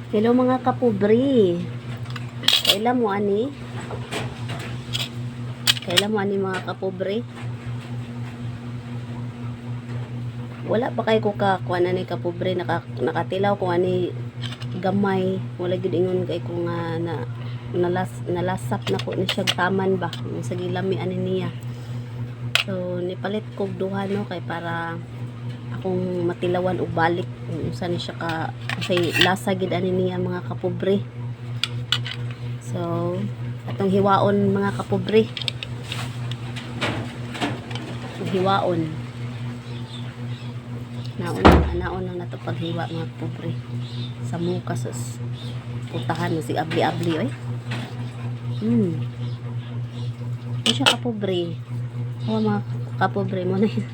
Hello mga kapubri. Kailan mo ani? Kailan mo ani mga kapubri? Wala pa kay ko kuan ani kapubri, nakatilaw ko ani gamay. Wala gid ingon kay ko nga nalasap na ko ni siya taman ba sa gilami ani niya. So nipalit ko duha no kay para akong matilawan og balik unsa ni siya ka kasi lasa gid ani niya mga kapubri. So atong hiwaon mga kapubri, hiwaon naon na nato paghiwa mga kapubri sa muka sus putahan mo si abli-abli oy. Ano siya kapubri? Mga kapubri mo na yun.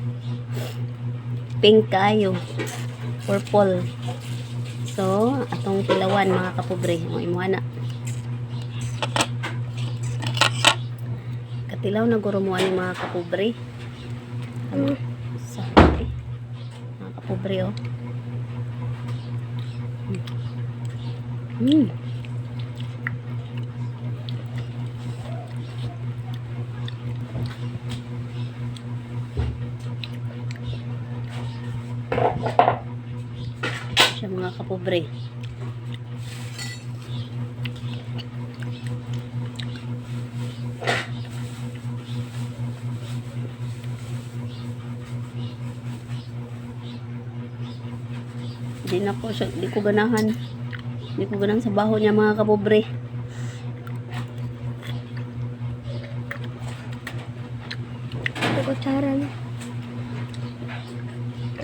Pink kayo, purple. So atong tilawan mga kapubri mo imuha na katilaw na guro mo ani mga kapubri. Sorry mga kapubri oh. Siya mga kapubri. Di na po siya, di ko ganahan sa baho niya mga kapubri. Ito kutsaran.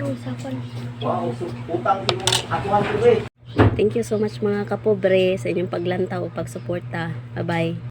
Usapan. Wow, utang mo atuan ko eh. Thank you so much mga kapubri sa inyong paglantaw o pagsuporta. Bye bye.